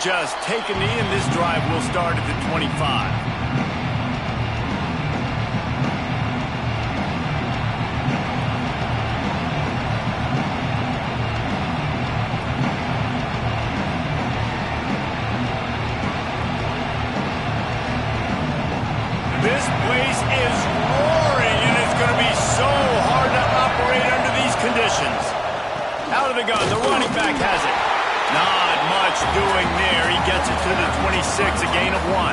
just take a knee, and this drive will start at the 25. This place is roaring, and it's going to be so hard to operate under these conditions. Out of the gun, the running back has it. Not much doing there. He gets it to the 26, a gain of 1.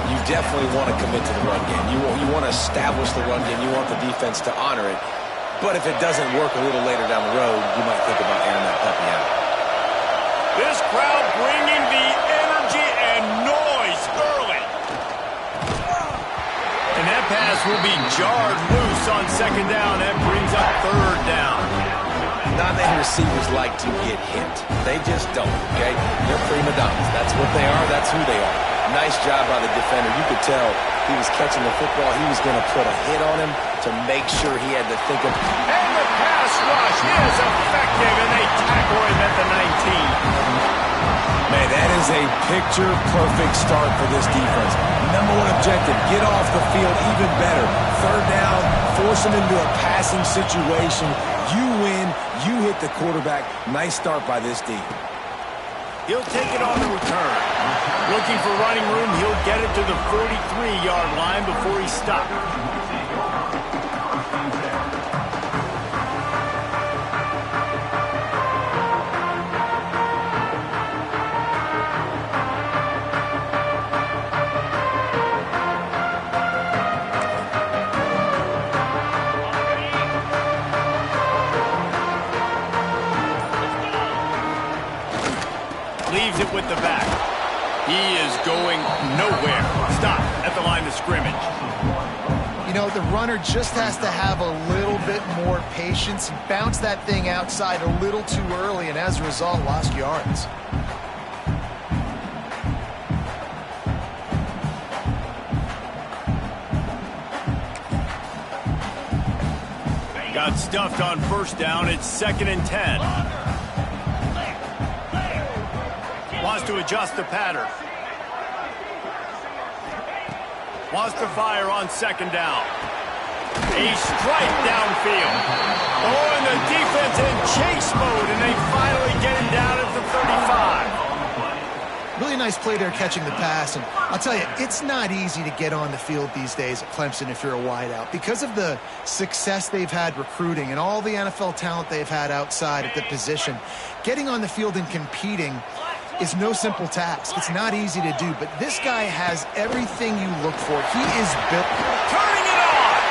You definitely want to commit to the run game. You want to establish the run game. You want the defense to honor it. But if it doesn't work a little later down the road, you might think about airing that puppy out. This crowd bringing the energy and noise early. And that pass will be jarred loose on second down. That brings up third down. Not many receivers like to get hit. They just don't, okay? They're prima donnas. That's what they are. That's who they are. Nice job by the defender. You could tell he was catching the football. He was going to put a hit on him to make sure he had to think of... And the pass rush is effective, and they tackle him at the 19. Man, that is a picture-perfect start for this defense. Number one objective, get off the field even better. Third down, force them into a passing situation. You win, you hit the quarterback. Nice start by this D. He'll take it on the return. Looking for running room, he'll get it to the 43-yard line before he stops. Leaves it with the back. He is going nowhere. Stop at the line of scrimmage. You know, the runner just has to have a little bit more patience, bounce that thing outside a little too early, and as a result, lost yards. Got stuffed on first down. It's 2nd and 10. Wants to adjust the pattern. Wants to fire on second down. A strike downfield. Oh, and the defense in chase mode, and they finally get him down at the 35. Really nice play there catching the pass, and I'll tell you, it's not easy to get on the field these days at Clemson if you're a wideout. Because of the success they've had recruiting and all the NFL talent they've had outside at the position, getting on the field and competing is no simple task. It's not easy to do, but this guy has everything you look for. He is built. Turning it on!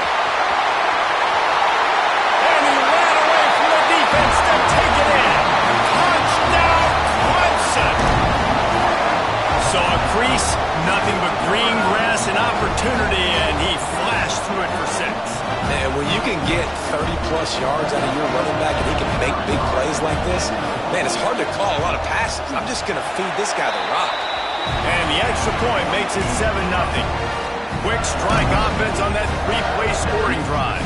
And he ran away from the defense to take it in. Touchdown, Clemson! Saw a crease, nothing but green grass and opportunity, and he flashed through it for 6. Man, when you can get 30-plus yards out of your running back and he can make big plays like this, man, it's hard to call a lot of passes. I'm just going to feed this guy the rock. And the extra point makes it 7-0. Quick strike offense on that 3-play scoring drive.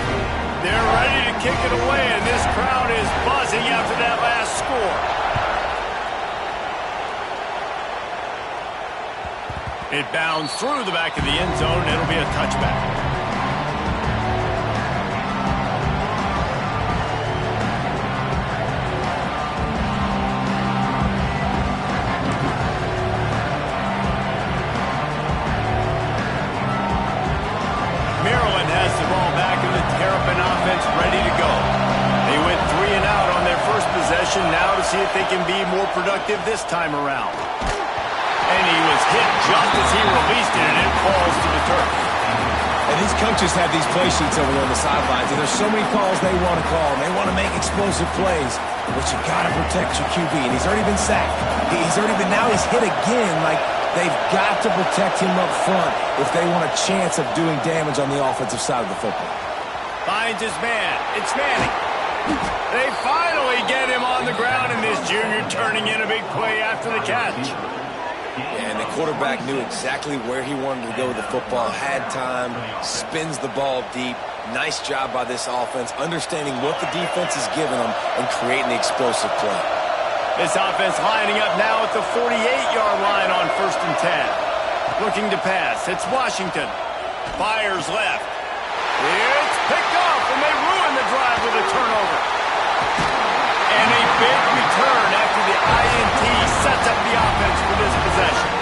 They're ready to kick it away, and this crowd is buzzing after that last score. It bounds through the back of the end zone. It'll be a touchback. Ready to go. They went 3 and out on their first possession. Now to see if they can be more productive this time around. And he was hit just as he released it, and it falls to the turf. And these coaches have these play sheets over on the sidelines, and there's so many calls they want to call, and they want to make explosive plays, but you got to protect your QB, and he's already been sacked. Now he's hit again. Like, they've got to protect him up front if they want a chance of doing damage on the offensive side of the football. Finds his man. It's Manning. They finally get him on the ground, and this junior turning in a big play after the catch. Yeah, and the quarterback knew exactly where he wanted to go with the football, had time, spins the ball deep. Nice job by this offense, understanding what the defense is giving them and creating the explosive play. This offense lining up now at the 48-yard line on 1st and 10. Looking to pass. It's Washington. Fires left. It's picked off, and they ruin the drive with a turnover. And a big return after the INT sets up the offense for this possession.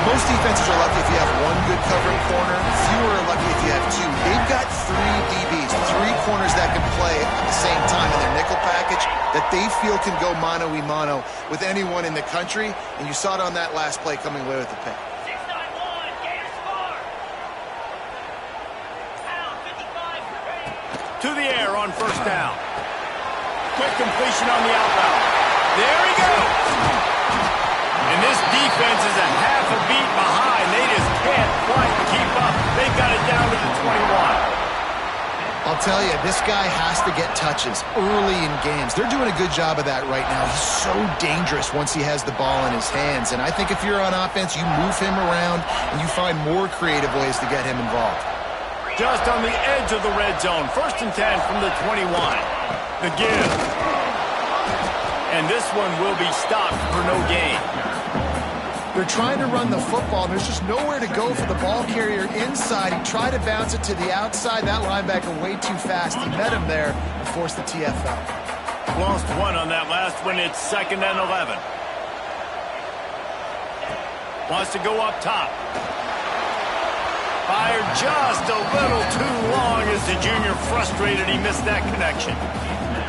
Most defenses are lucky if you have one good covering corner. Fewer are lucky if you have two. They've got 3 DBs, 3 corners that can play at the same time in their nickel package that they feel can go mano-a-mano with anyone in the country. And you saw it on that last play coming away with the pick. To the air on 1st down. Quick completion on the outbound. There he goes. And this defense is a half a beat behind. They just can't quite keep up. They've got it down to the 21. I'll tell you, this guy has to get touches early in games. They're doing a good job of that right now. He's so dangerous once he has the ball in his hands. And I think if you're on offense, you move him around and you find more creative ways to get him involved. Just on the edge of the red zone. 1st and 10 from the 21. The give. And this one will be stopped for no gain. They're trying to run the football, and there's just nowhere to go for the ball carrier inside. He tried to bounce it to the outside. That linebacker way too fast. He met him there and forced the TFL. Lost 1 on that last one. It's 2nd and 11. Wants to go up top. Fired just a little too long as the junior frustrated. He missed that connection.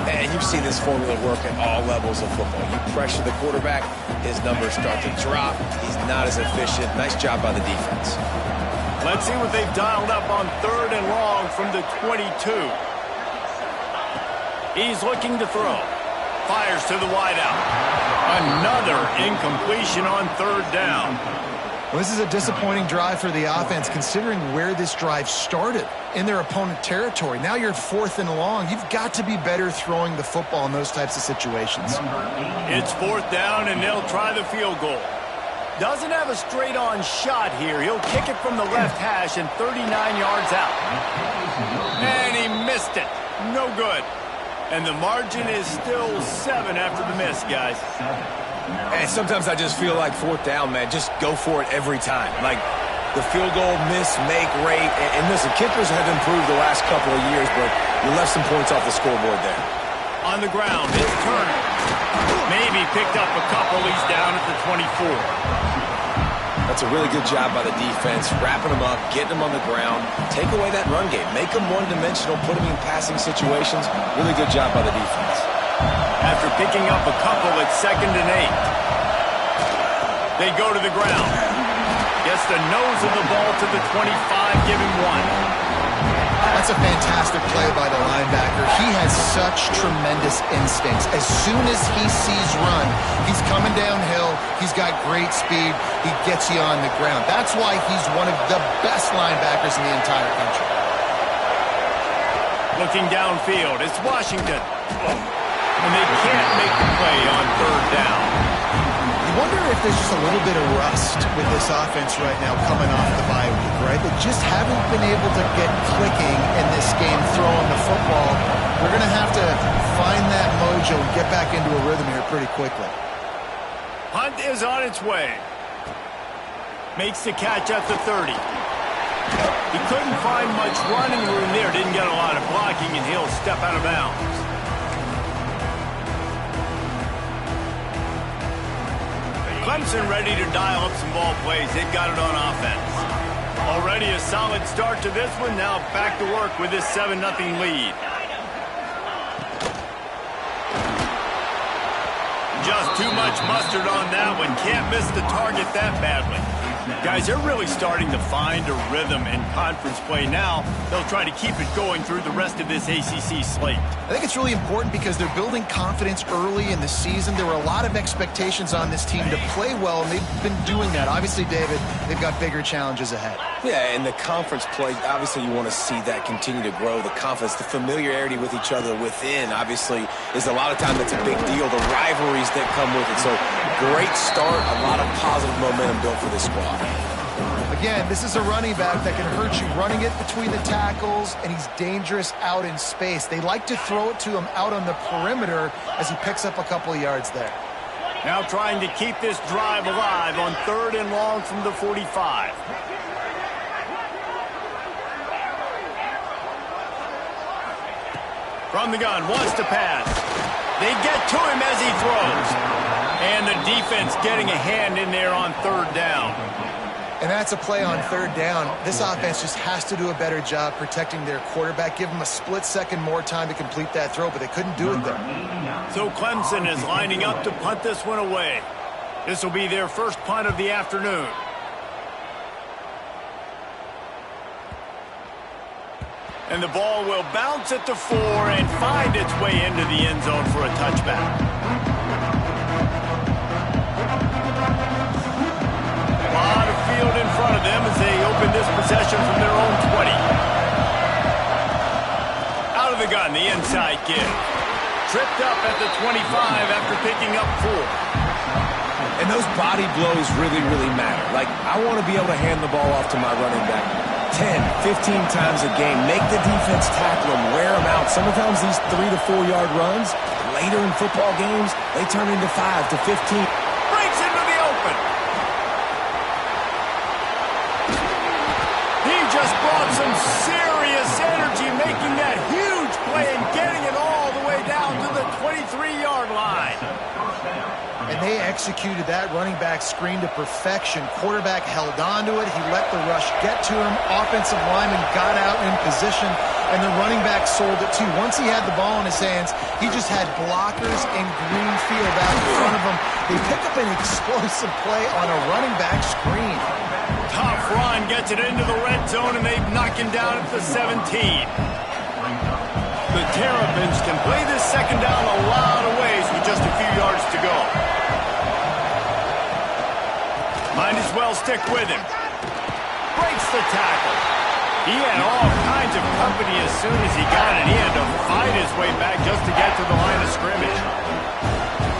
And you've seen this formula work at all levels of football. You pressure the quarterback, his numbers start to drop. He's not as efficient. Nice job by the defense. Let's see what they've dialed up on 3rd and long from the 22. He's looking to throw. Fires to the wideout. Another incompletion on 3rd down. Well, this is a disappointing drive for the offense, considering where this drive started in their opponent territory. Now you're 4th and long. You've got to be better throwing the football in those types of situations. It's 4th down, and they'll try the field goal. Doesn't have a straight-on shot here. He'll kick it from the left hash and 39 yards out. And he missed it. No good. And the margin is still 7 after the miss, guys. And sometimes I just feel like 4th down, man, just go for it every time. Like the field goal miss-make rate. And listen, kickers have improved the last couple of years, but you left some points off the scoreboard there. On the ground, it's Turner. Maybe picked up a couple. He's down at the 24. That's a really good job by the defense, wrapping them up, getting them on the ground. Take away that run game. Make them one-dimensional, put them in passing situations. Really good job by the defense. After picking up a couple, it's 2nd and 8. They go to the ground. Gets the nose of the ball to the 25, give him 1. That's a fantastic play by the linebacker. He has such tremendous instincts. As soon as he sees run, he's coming downhill. He's got great speed. He gets you on the ground. That's why he's one of the best linebackers in the entire country. Looking downfield, it's Washington. And they can't make the play on 3rd down. You wonder if there's just a little bit of rust with this offense right now coming off the bye week, right? They just haven't been able to get clicking in this game throwing the football. They're going to have to find that mojo and get back into a rhythm here pretty quickly. Hunt is on its way. Makes the catch at the 30. He couldn't find much running room there. Didn't get a lot of blocking, and he'll step out of bounds. Clemson ready to dial up some ball plays. They've got it on offense. Already a solid start to this one. Now back to work with this 7-0 lead. Just too much mustard on that one. Can't miss the target that badly. Guys, they're really starting to find a rhythm in conference play now. They'll try to keep it going through the rest of this ACC slate. I think it's really important because they're building confidence early in the season. There were a lot of expectations on this team to play well, and they've been doing that. Obviously, David, they've got bigger challenges ahead. Yeah, and the conference play, obviously you want to see that continue to grow. The confidence, the familiarity with each other within, obviously, is a lot of time that's a big deal. The rivalries that come with it. So, great start, a lot of positive momentum built for this squad. Again, this is a running back that can hurt you running it between the tackles, and he's dangerous out in space. They like to throw it to him out on the perimeter as he picks up a couple of yards there. Now trying to keep this drive alive on 3rd and long from the 45. From the gun, wants to pass. They get to him as he throws. And the defense getting a hand in there on 3rd down. And that's a play on 3rd down. This offense just has to do a better job protecting their quarterback. Give him a split second more time to complete that throw, but they couldn't do it there. So Clemson is lining up to punt this one away. This will be their first punt of the afternoon. And the ball will bounce at the 4 and find its way into the end zone for a touchback. A lot of field in front of them as they open this possession from their own 20. Out of the gun, the inside give. Tripped up at the 25 after picking up 4. And those body blows really, really matter. Like, I want to be able to hand the ball off to my running back 10, 15 times a game. Make the defense tackle them, wear them out. Sometimes these 3 to 4 yard runs, later in football games, they turn into 5 to 15. Breaks into the open. He just brought some serious energy, making that huge play and getting it all the way down to the 23-yard line. And they executed that running back screen to perfection. Quarterback held on to it. He let the rush get to him. Offensive lineman got out in position, and the running back sold it too. Once he had the ball in his hands, he just had blockers and green field out in front of him. They pick up an explosive play on a running back screen. Tough run gets it into the red zone, and they knock him down at the 17. The Terrapins can play this second down a lot of ways with just a few yards to go. Might as well stick with him. Breaks the tackle. He had all kinds of company as soon as he got it. He had to fight his way back just to get to the line of scrimmage.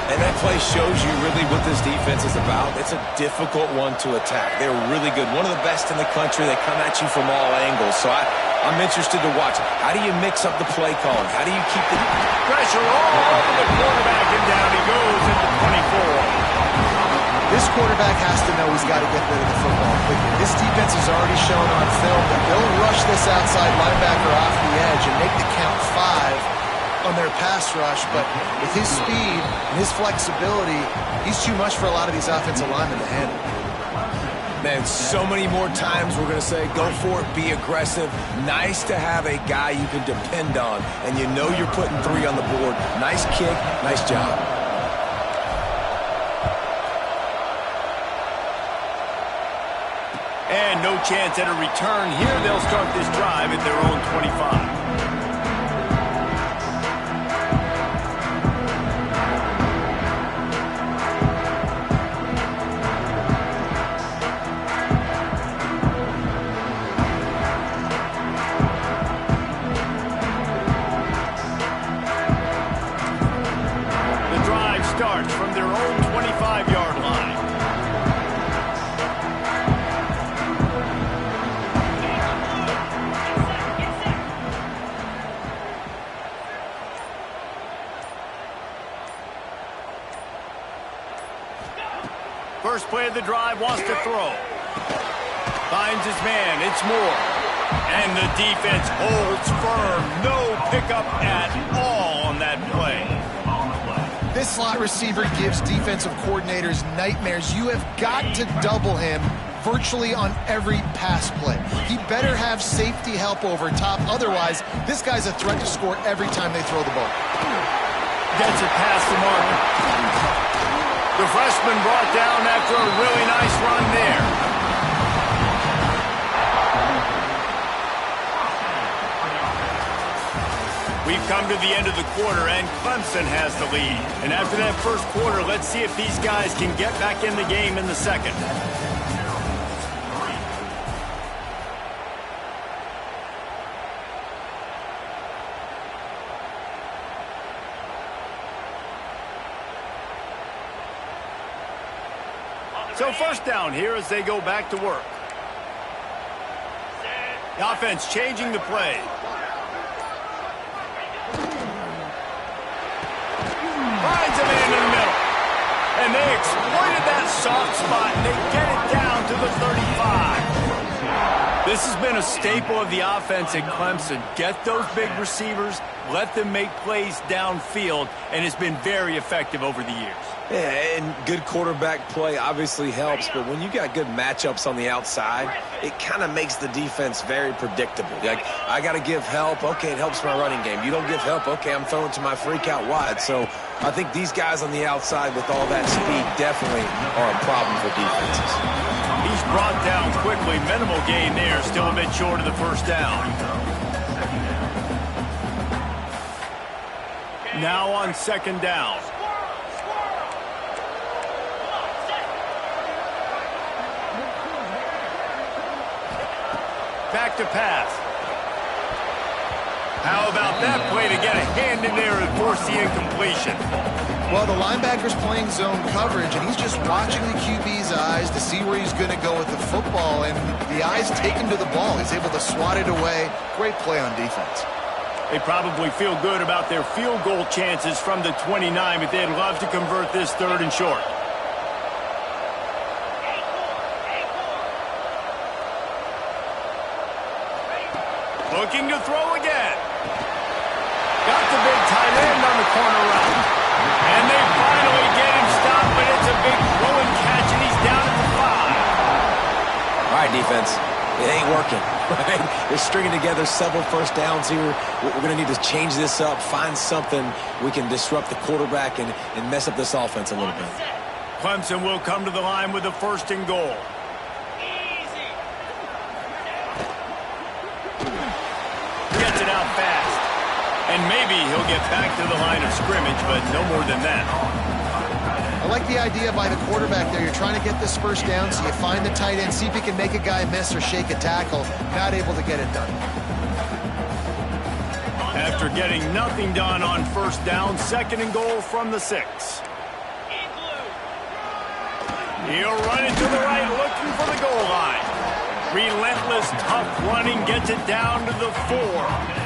And that play shows you really what this defense is about. It's a difficult one to attack. They're really good. One of the best in the country. They come at you from all angles. So I'm interested to watch. How do you mix up the play calling? How do you keep the pressure all over the quarterback, and down he goes at the 24. This quarterback has to know he's got to get rid of the football quickly. This defense has already shown on film that they'll rush this outside linebacker off the edge and make the count 5 on their pass rush, but with his speed and his flexibility, he's too much for a lot of these offensive linemen to handle. Man, so many more times we're going to say, go for it, be aggressive. Nice to have a guy you can depend on, and you know you're putting 3 on the board. Nice kick, nice job. And no chance at a return here. They'll start this drive at their own 25. Starts from their own 25-yard line. First play of the drive, wants to throw. Finds his man, it's Moore. And the defense holds firm. No pickup at all on that play. This slot receiver gives defensive coordinators nightmares. You have got to double him virtually on every pass play. He better have safety help over top. Otherwise, this guy's a threat to score every time they throw the ball. Gets it past the marker. The freshman brought down after a really nice run there. We've come to the end of the quarter, and Clemson has the lead. And after that first quarter, let's see if these guys can get back in the game in the second. So first down here as they go back to work. The offense changing the play. Finds a man in the middle. And they exploited that soft spot, and they get it down to the 35. This has been a staple of the offense at Clemson. Get those big receivers, let them make plays downfield, and it's been very effective over the years. Yeah, and good quarterback play obviously helps, but when you got good matchups on the outside, it kind of makes the defense very predictable. Like, I got to give help. Okay, it helps my running game. You don't give help. Okay, I'm throwing to my freak out wide. So I think these guys on the outside with all that speed definitely are a problem for defenses. He's brought down quickly. Minimal gain there. Still a bit short of the first down. Now on second down. Back to pass. How about that play to get a hand in there and force the incompletion? Well, the linebacker's playing zone coverage, and he's just watching the QB's eyes to see where he's going to go with the football, and the eyes take him to the ball. He's able to swat it away. Great play on defense. They probably feel good about their field goal chances from the 29, but they'd love to convert this third and short. Looking to throw again. Got the big tight end on the corner route. And they finally get him stopped, but it's a big throw and catch, and he's down at the 5. All right, defense. It ain't working. Right? They're stringing together several first downs here. We're going to need to change this up, find something we can disrupt the quarterback and mess up this offense a little bit. Clemson will come to the line with a first and goal. Gets it out fast. And maybe he'll get back to the line of scrimmage, but no more than that. I like the idea by the quarterback there. You're trying to get this first down, so you find the tight end, see if he can make a guy miss or shake a tackle. Not able to get it done. After getting nothing done on first down, second and goal from the 6. He'll run it to the right, looking for the goal line. Relentless, tough running, gets it down to the 4.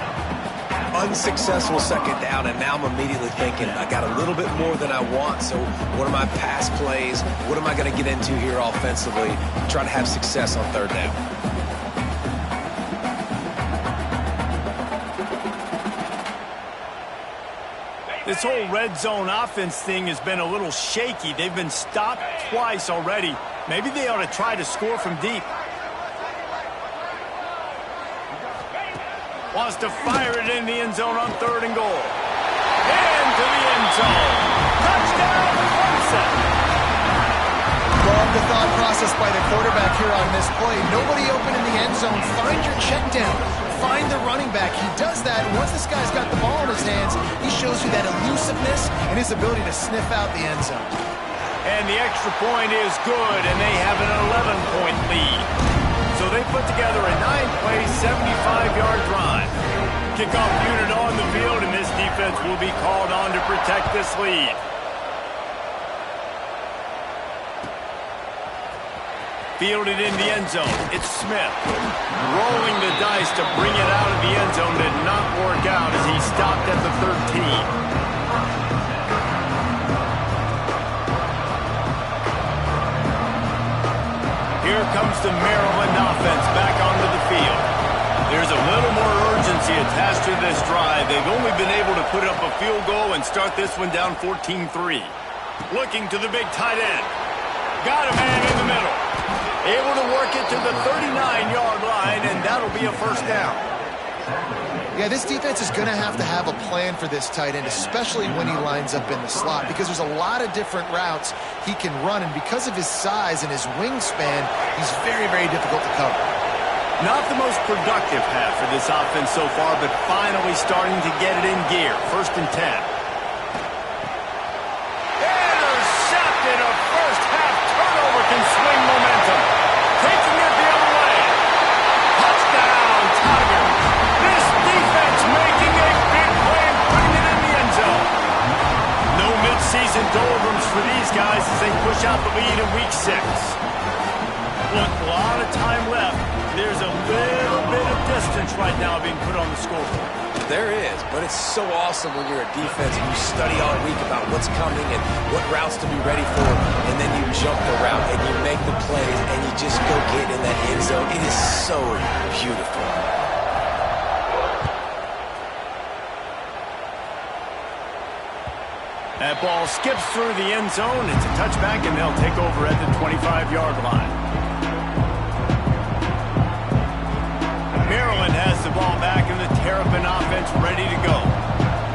Unsuccessful second down, and now I'm immediately thinking, I got a little bit more than I want, so what are my pass plays? What am I going to get into here offensively? Try to have success on third down. This whole red zone offense thing has been a little shaky. They've been stopped twice already. Maybe they ought to try to score from deep. Wants to fire it in the end zone on third and goal. Into the end zone. Touchdown, Clemson. Love the thought process by the quarterback here on this play. Nobody open in the end zone. Find your check down. Find the running back. He does that. Once this guy's got the ball in his hands, he shows you that elusiveness and his ability to sniff out the end zone. And the extra point is good, and they have an 11-point lead. So they put together a 9-play, 75-yard drive. Kickoff unit on the field, and this defense will be called on to protect this lead. Fielded in the end zone. It's Smith. Rolling the dice to bring it out of the end zone. Did not work out as he stopped at the 13. Here comes the Maryland offense back onto the field. There's a little more urgency attached to this drive. They've only been able to put up a field goal and start this one down 14-3. Looking to the big tight end. Got a man in the middle. Able to work it to the 39-yard line, and that'll be a first down. Yeah, this defense is going to have a plan for this tight end, especially when he lines up in the slot, because there's a lot of different routes he can run, and because of his size and his wingspan, he's very, very difficult to cover. Not the most productive half for this offense so far, but finally starting to get it in gear. First and 10. Intercepted. A first-half turnover can swing momentum. Taking it the other way. Touchdown, Tigers. This defense making a big play and putting it in the end zone. No mid-season doldrums for these guys as they push out the lead in Week 6. Look, a lot of time left. There's a little bit of distance right now being put on the scoreboard. There is, but it's so awesome when you're a defense and you study all week about what's coming and what routes to be ready for, and then you jump the route and you make the plays and you just go get in that end zone. It is so beautiful. That ball skips through the end zone. It's a touchback, and they'll take over at the 25-yard line. Maryland has the ball back, and the Terrapin offense ready to go.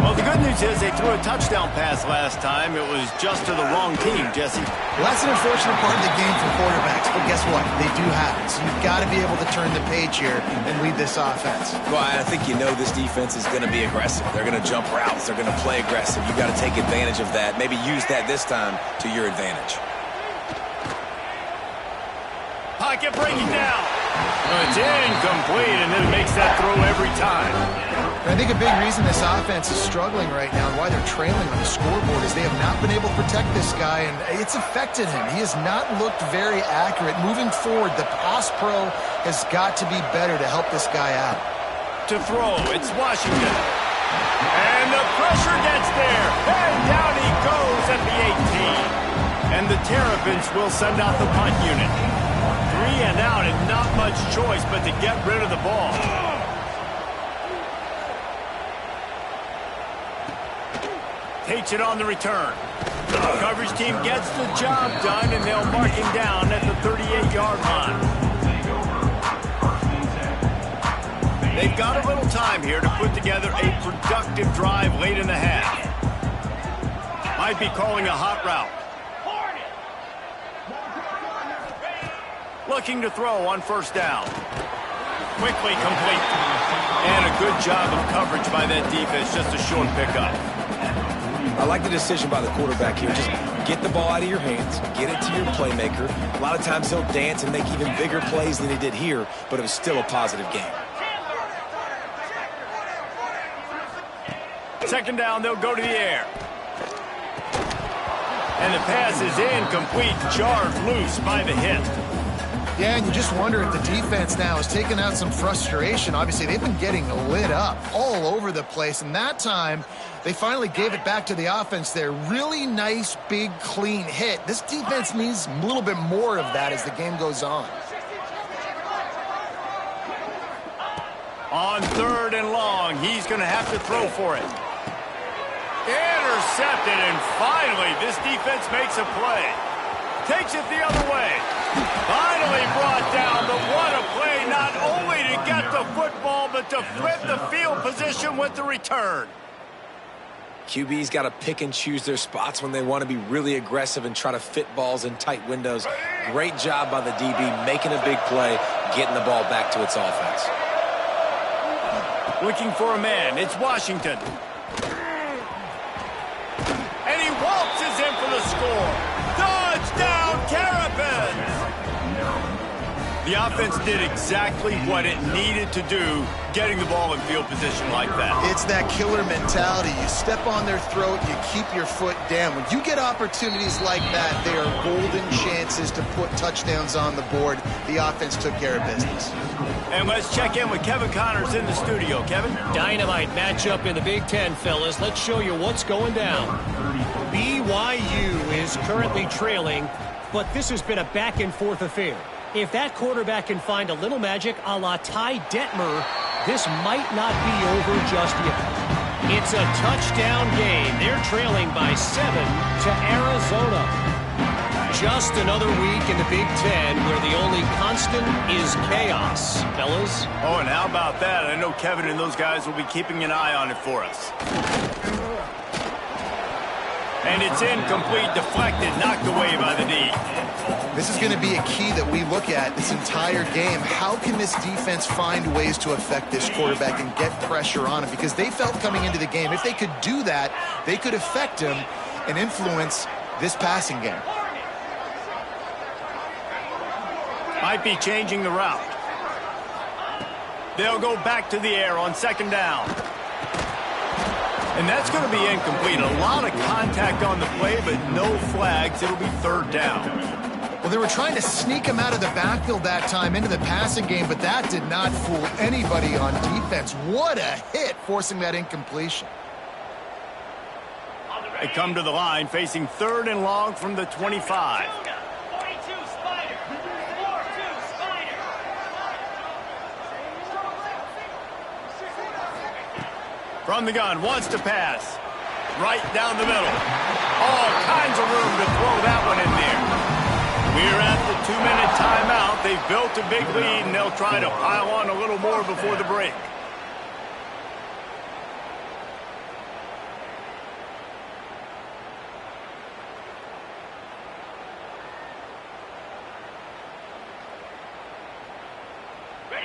Well, the good news is they threw a touchdown pass last time. It was just to the wrong team, Jesse. Well, that's an unfortunate part of the game for quarterbacks, but guess what? They do have it. So you've got to be able to turn the page here and lead this offense. Well, I think you know this defense is going to be aggressive. They're going to jump routes. They're going to play aggressive. You've got to take advantage of that. Maybe use that this time to your advantage. Pocket breaking down. It's incomplete, and then makes that throw every time. I think a big reason this offense is struggling right now and why they're trailing on the scoreboard is they have not been able to protect this guy, and it's affected him. He has not looked very accurate. Moving forward, the pass pro has got to be better to help this guy out. To throw, it's Washington. And the pressure gets there. And down he goes at the 18. And the Terrapins will send out the punt unit. 3 and out, and not much choice but to get rid of the ball. Takes it on the return. The coverage team gets the job done, and they'll mark him down at the 38-yard line. They've got a little time here to put together a productive drive late in the half. Might be calling a hot route. Looking to throw on first down. Quickly complete. And a good job of coverage by that defense. Just a short pickup. I like the decision by the quarterback here. Just get the ball out of your hands, get it to your playmaker. A lot of times he'll dance and make even bigger plays than he did here, but it was still a positive game. Second down, they'll go to the air. And the pass is incomplete, jarred loose by the hit. Yeah, and you just wonder if the defense now has taken out some frustration. Obviously, they've been getting lit up all over the place, and that time they finally gave it back to the offense there. Really nice, big, clean hit. This defense needs a little bit more of that as the game goes on. On 3rd and long, he's going to have to throw for it. Intercepted, and finally, this defense makes a play. Takes it the other way. Finally brought down, but what a play, not only to get the football, but to flip the field position with the return. QB's got to pick and choose their spots when they want to be really aggressive and try to fit balls in tight windows. Great job by the DB, making a big play, getting the ball back to its offense. Looking for a man, it's Washington. And he waltzes in for the score. Touchdown, Terrapins! The offense did exactly what it needed to do, getting the ball in field position like that. It's that killer mentality. You step on their throat, you keep your foot down. When you get opportunities like that, they are golden chances to put touchdowns on the board. The offense took care of business. And let's check in with Kevin Connors in the studio. Kevin? Dynamite matchup in the Big Ten, fellas. Let's show you what's going down. BYU is currently trailing, but this has been a back-and-forth affair. If that quarterback can find a little magic a la Ty Detmer, this might not be over just yet. It's a touchdown game. They're trailing by 7 to Arizona. Just another week in the Big Ten where the only constant is chaos, fellas. Oh, and how about that? I know Kevin and those guys will be keeping an eye on it for us. And it's incomplete, deflected, knocked away by the D. This is going to be a key that we look at this entire game. How can this defense find ways to affect this quarterback and get pressure on him? Because they felt coming into the game, if they could do that, they could affect him and influence this passing game. Might be changing the route. They'll go back to the air on second down. And that's going to be incomplete. A lot of contact on the play, but no flags. It'll be third down. Well, They were trying to sneak him out of the backfield that time into the passing game, but that did not fool anybody on defense. What a hit, forcing that incompletion. They come to the line facing 3rd and long from the 25. From the gun, wants to pass. Right down the middle. All kinds of room to throw that one in there. We're at the 2-minute timeout. They've built a big lead, and they'll try to pile on a little more before the break.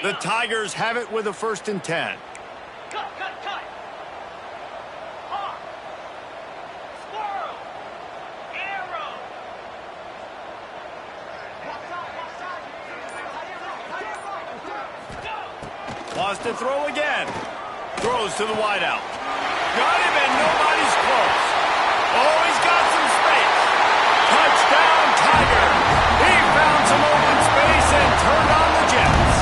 The Tigers have it with a 1st and 10. Cut. Hawk. Squirrel. Arrow. Wants to throw again. Throws to the wideout. Got him and nobody's close. Oh, he's got some space. Touchdown, Tiger. He found some open space and turned on the Jets.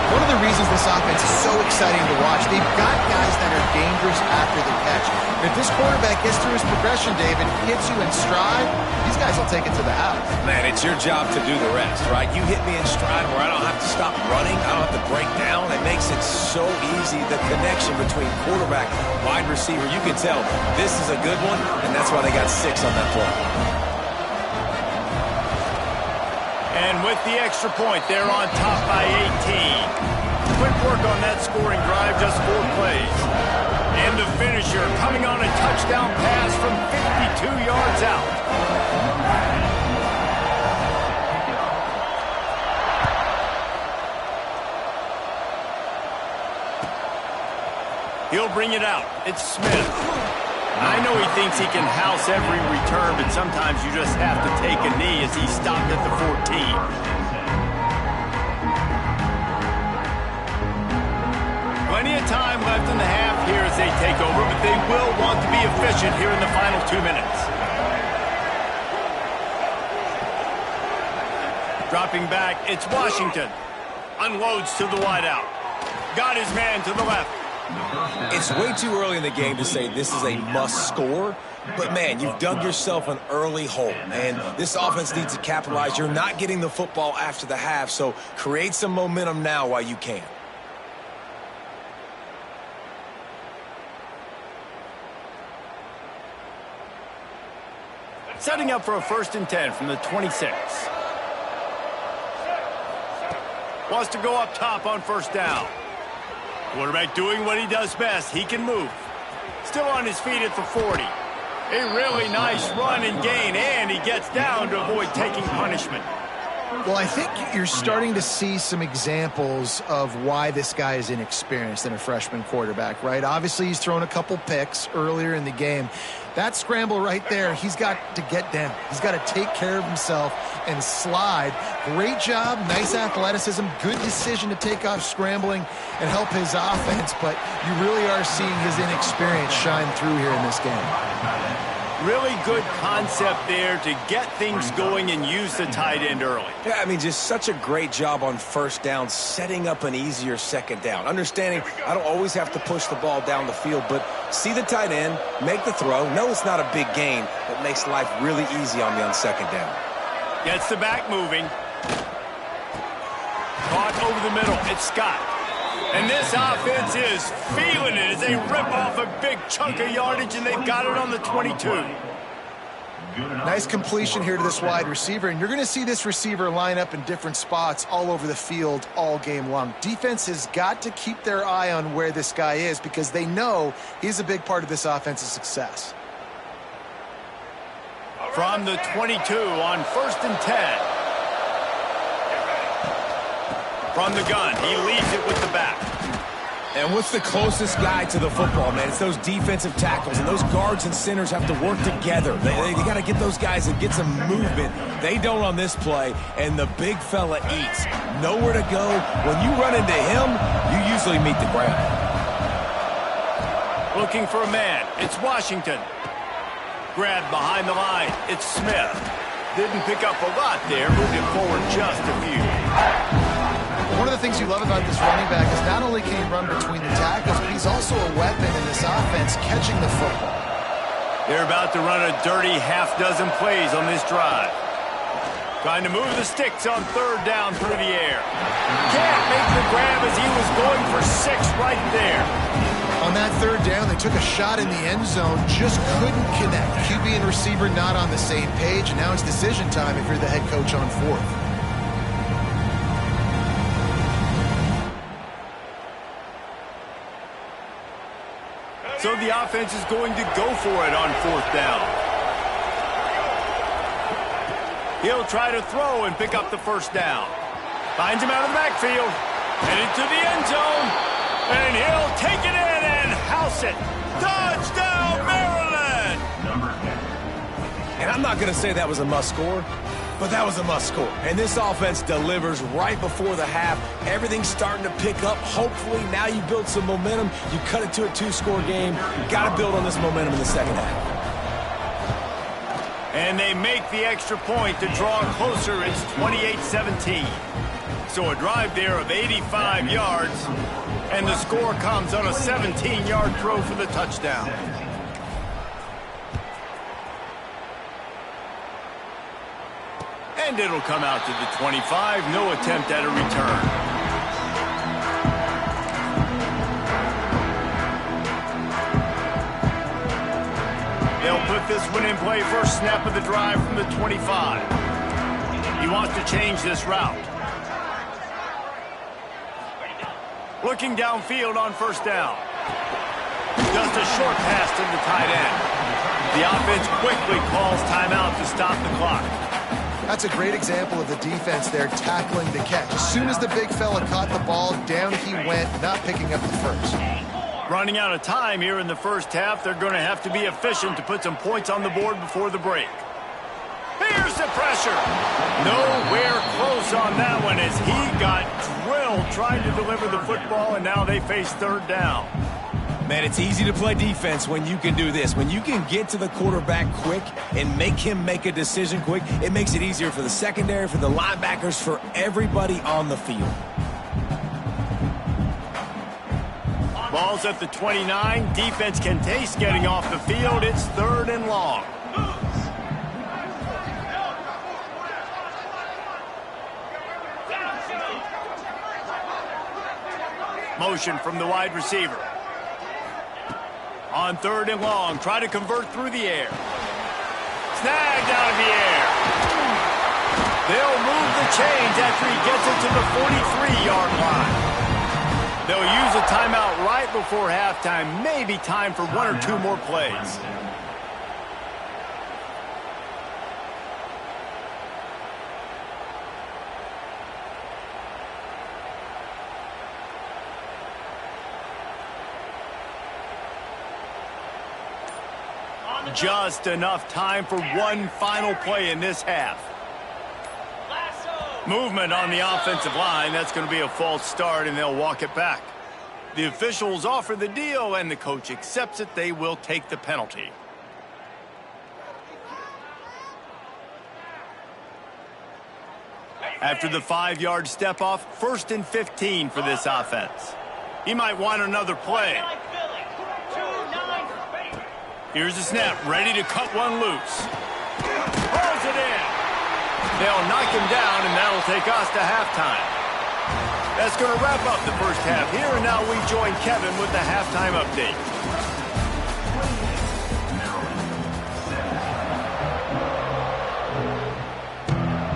One of the reasons this offense is so exciting to watch, they've got guys that are dangerous after the catch. If this quarterback gets through his progression, David, hits you in stride, these guys will take it to the house. Man, it's your job to do the rest, right? You hit me in stride where I don't have to stop running. I don't have to break down. It makes it so easy. The connection between quarterback, wide receiver, you can tell this is a good one, and that's why they got 6 on that play. And with the extra point, they're on top by 18. Quick work on that scoring drive, just 4 plays. And the finisher coming on a touchdown pass from 52 yards out. He'll bring it out. It's Smith. I know he thinks he can house every return, but sometimes you just have to take a knee as he stopped at the 14. Plenty of time left in the half here as they take over, but they will want to be efficient here in the final 2 minutes. Dropping back, it's Washington. Unloads to the wideout. Got his man to the left. It's way too early in the game to say this is a must score, but man, you've dug yourself an early hole, and this offense needs to capitalize. You're not getting the football after the half, so create some momentum now while you can. Setting up for a 1st and 10 from the 26. Wants to go up top on 1st down. Quarterback doing what he does best. He can move. Still on his feet at the 40. A really nice run and gain, and he gets down to avoid taking punishment. Well, I think you're starting to see some examples of why this guy is inexperienced in a freshman quarterback, right? Obviously, he's thrown a couple picks earlier in the game. That scramble right there, he's got to get down. He's got to take care of himself and slide. Great job, nice athleticism, good decision to take off scrambling and help his offense, but you really are seeing his inexperience shine through here in this game. Really good concept there to get things going and use the tight end early. Yeah, I mean, just such a great job on 1st down, setting up an easier 2nd down. Understanding I don't always have to push the ball down the field, but see the tight end, make the throw. No, it's not a big gain, but makes life really easy on me on 2nd down. Gets the back moving. Caught over the middle. It's Scott. And this offense is feeling it as they rip off a big chunk of yardage, and they've got it on the 22. Nice completion here to this wide receiver, and you're going to see this receiver line up in different spots all over the field all game long. Defense has got to keep their eye on where this guy is because they know he's a big part of this offense's success. From the 22 on 1st and 10. From the gun, he leaves it with the back. And what's the closest guy to the football, man? It's those defensive tackles, and those guards and centers have to work together. They got to get those guys and get some movement. They don't on this play, and the big fella eats. Nowhere to go. When you run into him, you usually meet the ground. Looking for a man. It's Washington. Grabbed behind the line. It's Smith. didn't pick up a lot there, moved it forward just a few. One of the things you love about this running back is not only can he run between the tackles, but he's also a weapon in this offense catching the football. They're about to run a dirty half-dozen plays on this drive. Trying to move the sticks on third down through the air. Can't make the grab as he was going for 6 right there. On that third down, they took a shot in the end zone, just couldn't connect. QB and receiver not on the same page, and now it's decision time if you're the head coach on fourth. So the offense is going to go for it on fourth down. He'll try to throw and pick up the first down. Finds him out of the backfield. Headed to the end zone. And he'll take it in and house it. Touchdown, Maryland! And I'm not going to say that was a must score, but that was a must score. And this offense delivers right before the half. Everything's starting to pick up. Hopefully, now you build some momentum. You cut it to a 2-score game. You got to build on this momentum in the second half. And they make the extra point to draw closer. It's 28-17. So a drive there of 85 yards. And the score comes on a 17-yard throw for the touchdown. And it'll come out to the 25. No attempt at a return. They'll put this one in play first snap of the drive from the 25. He wants to change this route. Looking downfield on first down. Just a short pass to the tight end. The offense quickly calls timeout to stop the clock. That's a great example of the defense there tackling the catch. As soon as the big fella caught the ball, down he went, not picking up the first. Running out of time here in the first half, they're going to have to be efficient to put some points on the board before the break. Here's the pressure. Nowhere close on that one as he got drilled trying to deliver the football, and now they face third down. Man, it's easy to play defense when you can do this. When you can get to the quarterback quick and make him make a decision quick, it makes it easier for the secondary, for the linebackers, for everybody on the field. Ball's at the 29. Defense can taste getting off the field. It's third and long. Motion from the wide receiver. On third and long, try to convert through the air. Snagged out of the air. They'll move the chains after he gets it to the 43-yard line. They'll use a timeout right before halftime. Maybe time for 1 or 2 more plays. Just enough time for one final play in this half. Movement on the offensive line. That's going to be a false start, and they'll walk it back. The officials offer the deal, and the coach accepts it. They will take the penalty. After the 5-yard step-off, 1st and 15 for this offense. He might want another play. Here's the snap, ready to cut one loose. Pulls it in. They'll knock him down, and that'll take us to halftime. That's going to wrap up the first half here, and now we join Kevin with the halftime update.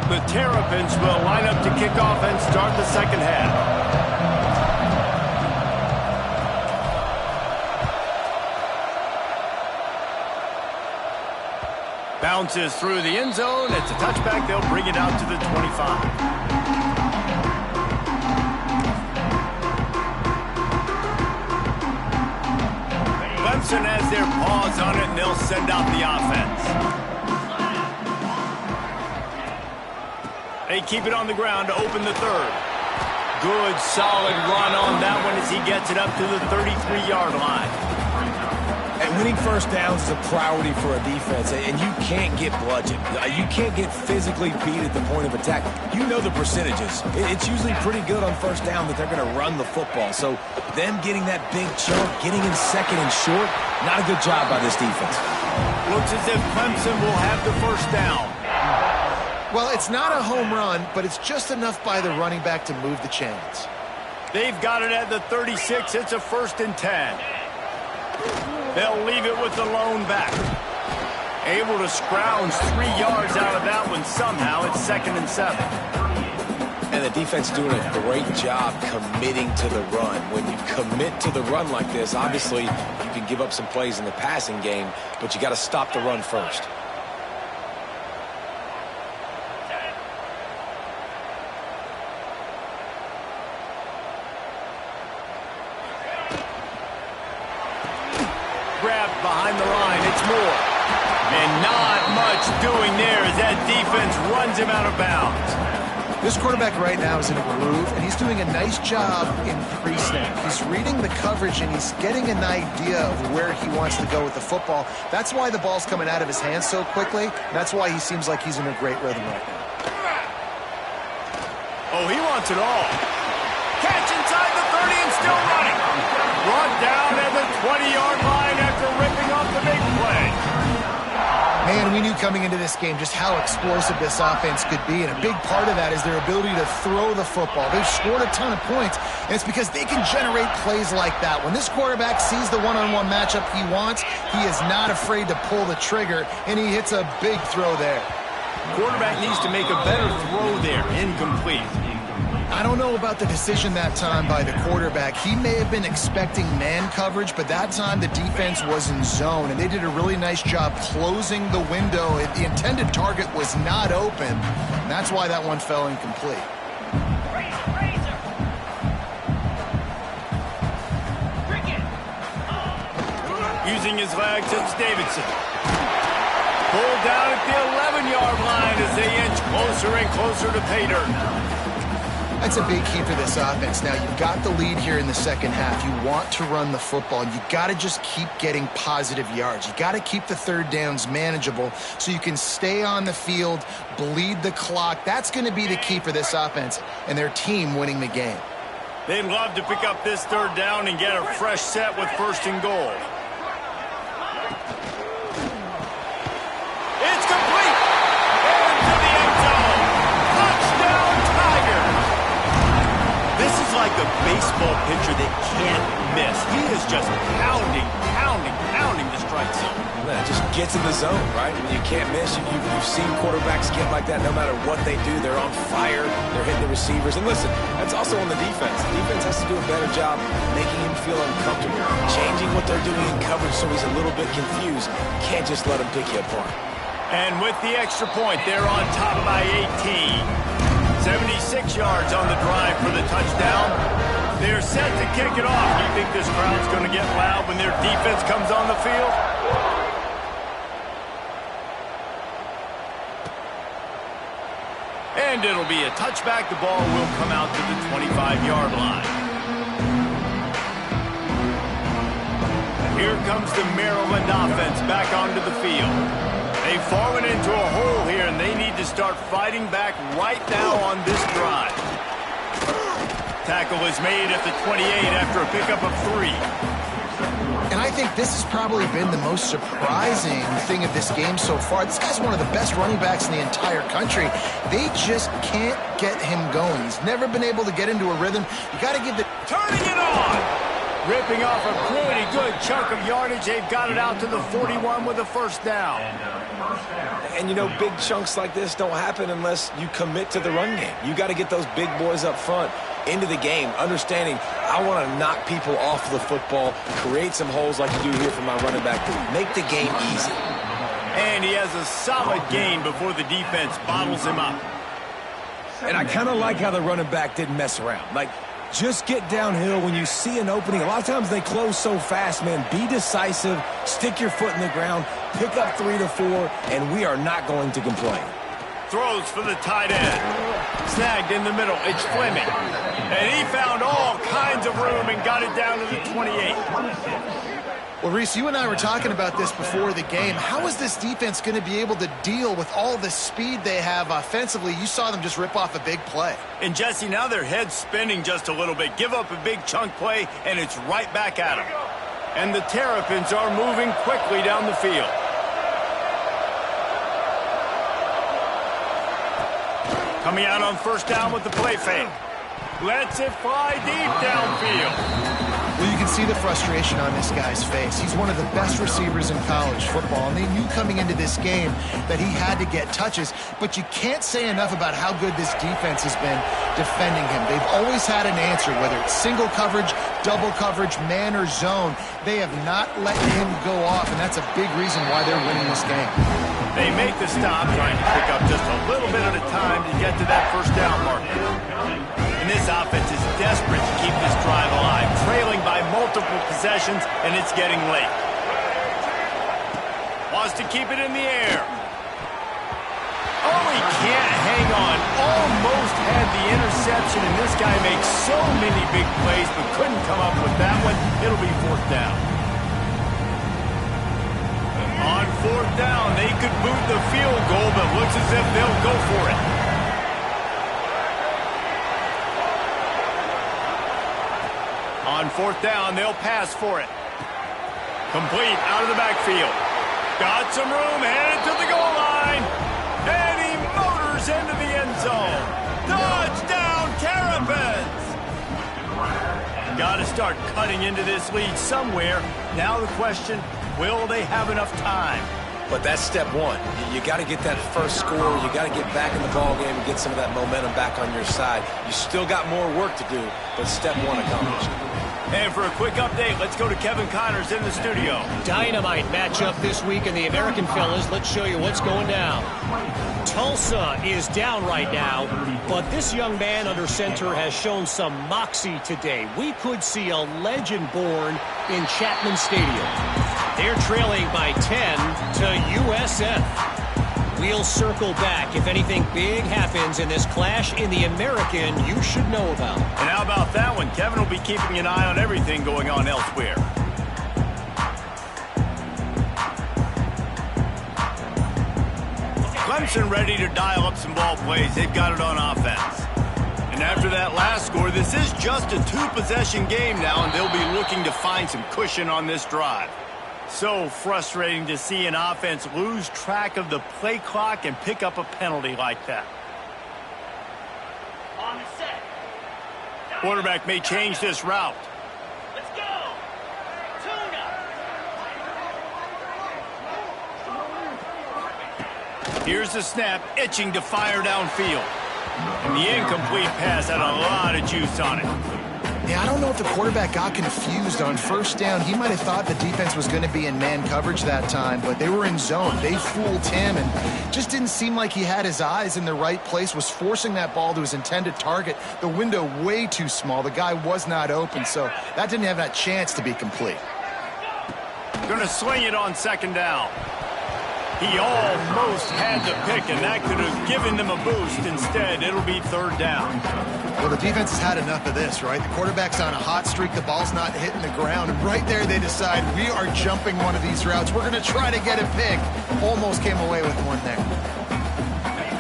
The Terrapins will line up to kick off and start the second half. Bounces through the end zone. It's a touchback. They'll bring it out to the 25. Clemson has their paws on it, and they'll send out the offense. They keep it on the ground to open the third. Good, solid run on that one as he gets it up to the 33-yard line. And winning first downs is a priority for a defense, and you can't get bludgeoned. You can't get physically beat at the point of attack. You know the percentages. It's usually pretty good on first down that they're going to run the football. So them getting that big chunk, getting in second and short, not a good job by this defense. Looks as if Clemson will have the first down. Well, it's not a home run, but it's just enough by the running back to move the chains. They've got it at the 36. It's a 1st and 10. They'll leave it with the lone back. Able to scrounge 3 yards out of that one somehow. It's 2nd and 7. And the defense doing a great job committing to the run. When you commit to the run like this, obviously you can give up some plays in the passing game, but you got to stop the run first. Grabbed behind the line. It's Moore. And not much doing there as that defense runs him out of bounds. This quarterback right now is in a groove, and he's doing a nice job in pre-snap. He's reading the coverage, and he's getting an idea of where he wants to go with the football. That's why the ball's coming out of his hands so quickly. That's why he seems like he's in a great rhythm right now. Oh, he wants it all. Catch inside the 30 and still running. Brought down at the 20-yard line after ripping off the big play. Man, we knew coming into this game just how explosive this offense could be, and a big part of that is their ability to throw the football. They've scored a ton of points, and it's because they can generate plays like that. When this quarterback sees the one-on-one matchup he wants, he is not afraid to pull the trigger, and he hits a big throw there. Quarterback needs to make a better throw there. Incomplete. I don't know about the decision that time by the quarterback. He may have been expecting man coverage, but that time the defense was in zone, and they did a really nice job closing the window. The intended target was not open, and that's why that one fell incomplete. Using his legs, it's Davidson. Pulled down at the 11-yard line as they inch closer and closer to pay dirt. That's a big key for this offense. Now, you've got the lead here in the second half. You want to run the football. You got to just keep getting positive yards. You got to keep the third downs manageable so you can stay on the field, bleed the clock. That's going to be the key for this offense and their team winning the game. They'd love to pick up this third down and get a fresh set with 1st and goal. It's complete. Into the end zone. Touchdown, Tigers. This is like a baseball pitcher that can't miss. He is just pounding the strike zone. It just gets in the zone, right? When you can't miss. You've seen quarterbacks get like that no matter what they do. They're on fire. They're hitting the receivers. And listen, that's also on the defense. The defense has to do a better job making him feel uncomfortable, changing what they're doing in coverage so he's a little bit confused. Can't just let him pick you apart. And with the extra point, they're on top by 18. 76 yards on the drive for the touchdown. They're set to kick it off. Do you think this crowd's going to get loud when their defense comes on the field? And it'll be a touchback. The ball will come out to the 25-yard line. Here comes the Maryland offense back onto the field. They've fallen into a hole here, and they need to start fighting back right now on this drive. Tackle is made at the 28 after a pickup of 3. And I think this has probably been the most surprising thing of this game so far. This guy's one of the best running backs in the entire country. They just can't get him going. He's never been able to get into a rhythm. You got to give the... Turning it on! Ripping off a pretty good chunk of yardage. They've got it out to the 41 with a first down. And, you know, big chunks like this don't happen unless you commit to the run game. You got to get those big boys up front into the game, understanding I want to knock people off the football, create some holes like you do here for my running back, make the game easy. And he has a solid gain before the defense bottles him up. And I kind of like how the running back didn't mess around. Like, just get downhill when you see an opening. A lot of times they close so fast, man. Be decisive, stick your foot in the ground, pick up 3 to 4, and we are not going to complain. Throws for the tight end. Snagged in the middle. It's Fleming. And he found all kinds of room and got it down to the 28. Well, Reese, you and I were talking about this before the game. How is this defense going to be able to deal with all the speed they have offensively? You saw them just rip off a big play. And, Jesse, now their head's spinning just a little bit. Give up a big chunk play, and it's right back at them. And the Terrapins are moving quickly down the field. Coming out on first down with the play fake. Lets it fly deep downfield. Well, you can see the frustration on this guy's face. He's one of the best receivers in college football, and they knew coming into this game that he had to get touches, but you can't say enough about how good this defense has been defending him. They've always had an answer, whether it's single coverage, double coverage, man or zone. They have not let him go off, and that's a big reason why they're winning this game. They make the stop, trying to pick up just a little bit at a time to get to that first down mark. And this offense is desperate to keep this drive alive, trailing by multiple possessions, and it's getting late. Wants to keep it in the air. Oh, he can't hang on. Almost had the interception, and this guy makes so many big plays, but couldn't come up with that one. It'll be fourth down. On fourth down, they could boot the field goal, but looks as if they'll go for it. On fourth down, they'll pass for it. Complete out of the backfield. Got some room, headed to the goal line. And he motors into the end zone. Touchdown, Terrapins! Got to start cutting into this lead somewhere. Now the question, will they have enough time? But that's step one. You got to get that first score. You got to get back in the ball game and get some of that momentum back on your side. You still got more work to do, but step one accomplished. And for a quick update, let's go to Kevin Connors in the studio. Dynamite matchup this week in the American fellas. Let's show you what's going down. Tulsa is down right now, but this young man under center has shown some moxie today. We could see a legend born in Chapman Stadium. They're trailing by 10 to USF. We'll circle back if anything big happens in this clash in the American you should know about. And how about that one? Kevin will be keeping an eye on everything going on elsewhere. Clemson ready to dial up some ball plays. They've got it on offense. And after that last score, this is just a two-possession game now, and they'll be looking to find some cushion on this drive. So frustrating to see an offense lose track of the play clock and pick up a penalty like that. On the set. Quarterback may change this route. Let's go. Tuna. Here's the snap, itching to fire downfield. And the incomplete pass had a lot of juice on it. Yeah, I don't know if the quarterback got confused on first down. He might have thought the defense was going to be in man coverage that time, but they were in zone. They fooled him and just didn't seem like he had his eyes in the right place, was forcing that ball to his intended target. The window way too small. The guy was not open, so that didn't have that chance to be complete. Going to swing it on second down. He almost had the pick, and that could have given them a boost. Instead, it'll be third down. Well, the defense has had enough of this, right? The quarterback's on a hot streak. The ball's not hitting the ground. And right there, they decide, we are jumping one of these routes. We're going to try to get a pick. Almost came away with one there.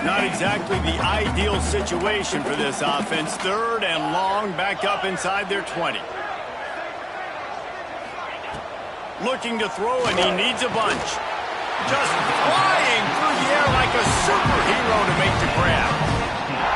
Not exactly the ideal situation for this offense. Third and long, back up inside their 20. Looking to throw, and he needs a bunch. Just flying through the air like a superhero to make the grab.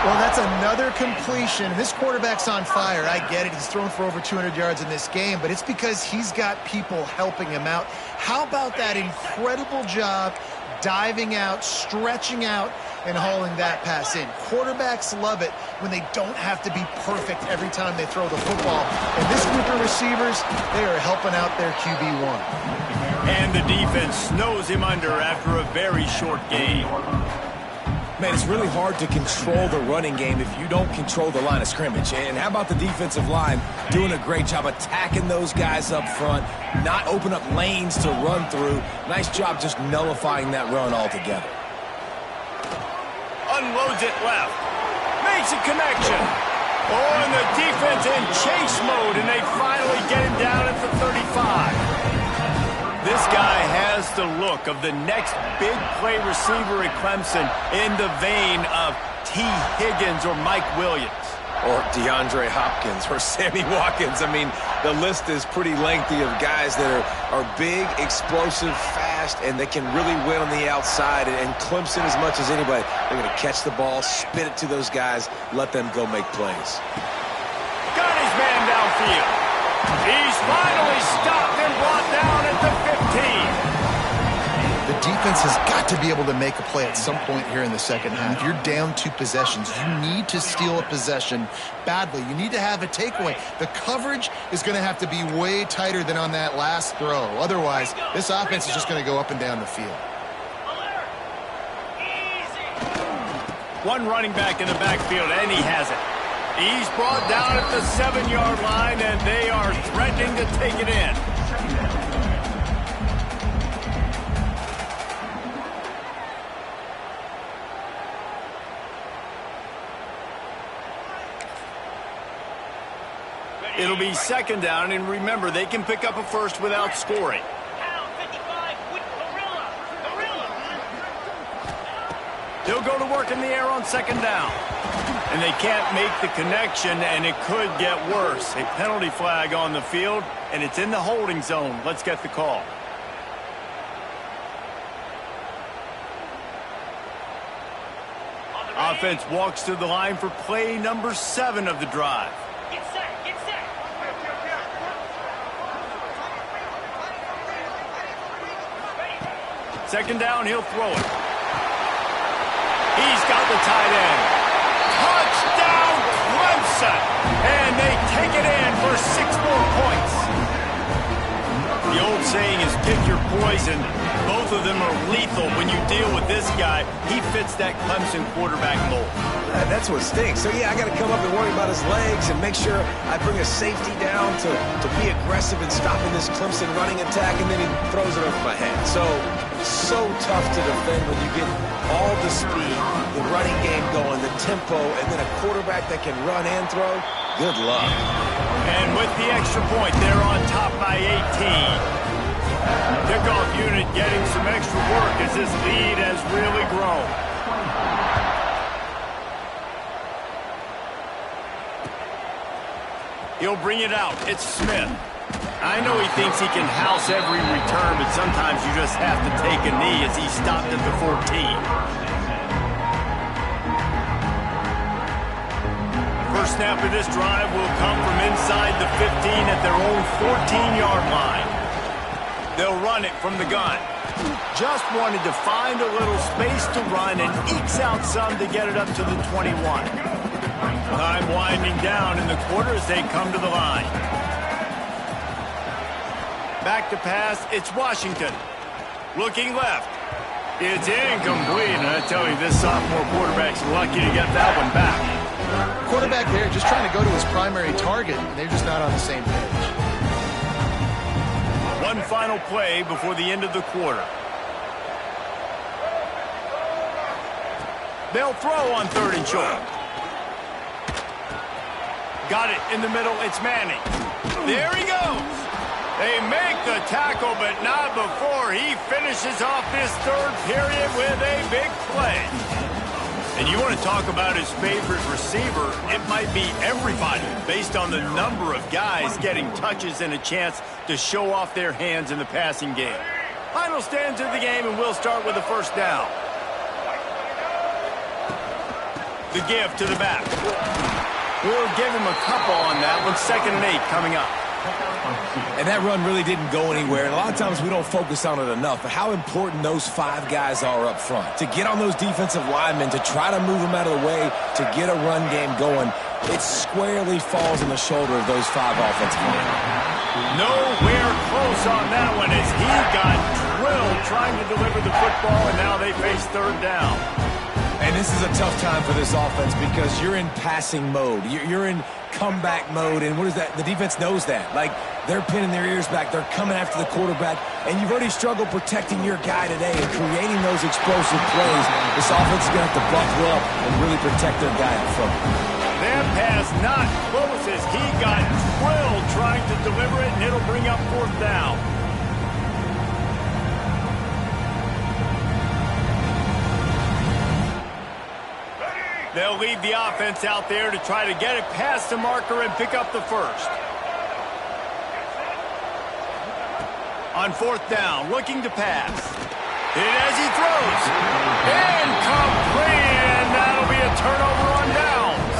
Well, that's another completion. This quarterback's on fire. I get it. He's thrown for over 200 yards in this game, but it's because he's got people helping him out. How about that incredible job diving out, stretching out, and hauling that pass in? Quarterbacks love it when they don't have to be perfect every time they throw the football. And this group of receivers, they are helping out their QB1. And the defense snows him under after a very short game. Man, it's really hard to control the running game if you don't control the line of scrimmage. And how about the defensive line doing a great job attacking those guys up front, not open up lanes to run through. Nice job just nullifying that run altogether. Unloads it left. Makes a connection. Oh, and the defense in chase mode, and they finally get him down at the 35. look of the next big play receiver at Clemson in the vein of T. Higgins or Mike Williams. Or DeAndre Hopkins or Sammy Watkins. I mean, the list is pretty lengthy of guys that are big, explosive, fast, and they can really win on the outside. And Clemson, as much as anybody, they're going to catch the ball, spin it to those guys, let them go make plays. Got his man downfield. He's finally stopped and brought down at the 15. The defense has got to be able to make a play at some point here in the second half. You're down 2 possessions. You need to steal a possession badly. You need to have a takeaway. The coverage is going to have to be way tighter than on that last throw. Otherwise, this offense is just going to go up and down the field. One running back in the backfield, and he has it. He's brought down at the 7-yard line, and they are threatening to take it in. It'll be second down, and remember, they can pick up a first without scoring. They'll go to work in the air on second down. And they can't make the connection, and it could get worse. A penalty flag on the field, and it's in the holding zone. Let's get the call. Offense walks to the line for play number 7 of the drive. Get set, get set. Second down, he'll throw it. He's got the tight end. Touchdown, Clemson! And they take it in for 6 more points. The old saying is pick your poison. Both of them are lethal when you deal with this guy. He fits that Clemson quarterback mold. That's what stinks. So, yeah, I got to come up and worry about his legs and make sure I bring a safety down to be aggressive in stopping this Clemson running attack, and then he throws it over my head. So tough to defend when you get all the speed, the running game going, the tempo, and then a quarterback that can run and throw. Good luck. And with the extra point, they're on top by 18. Kickoff unit getting some extra work as this lead has really grown. He'll bring it out. It's Smith. I know he thinks he can house every return, but sometimes you just have to take a knee as he stopped at the 14. First snap of this drive will come from inside the 15 at their own 14-yard line. They'll run it from the gun. Just wanted to find a little space to run and ekes out some to get it up to the 21. Time winding down in the quarter as they come to the line. Back to pass, it's Washington. Looking left. It's incomplete, and I tell you, this sophomore quarterback's lucky to get that one back. Quarterback there just trying to go to his primary target, and they're just not on the same page. One final play before the end of the quarter. They'll throw on 3rd and short. Got it in the middle, it's Manning. There he goes. They make the tackle, but not before he finishes off this 3rd period with a big play. And you want to talk about his favorite receiver, it might be everybody based on the number of guys getting touches and a chance to show off their hands in the passing game. Final stands of the game, and we'll start with the first down. The give to the back. We'll give him a couple on that one. 2nd and 8 coming up. And that run really didn't go anywhere. And a lot of times we don't focus on it enough. But how important those 5 guys are up front. To get on those defensive linemen, to try to move them out of the way, to get a run game going, it squarely falls on the shoulder of those 5 offensive linemen. Nowhere close on that one as he got drilled trying to deliver the football, and now they face 3rd down. And this is a tough time for this offense because you're in passing mode. You're in comeback mode, and what is that? The defense knows that. Like, they're pinning their ears back. They're coming after the quarterback, and you've already struggled protecting your guy today and creating those explosive plays. This offense is going to have to buckle up and really protect their guy up front. That pass not close as he got drilled trying to deliver it, and it'll bring up 4th down. They'll leave the offense out there to try to get it past the marker and pick up the first. On fourth down, looking to pass. Hit as he throws. Incomplete, and that'll be a turnover on downs.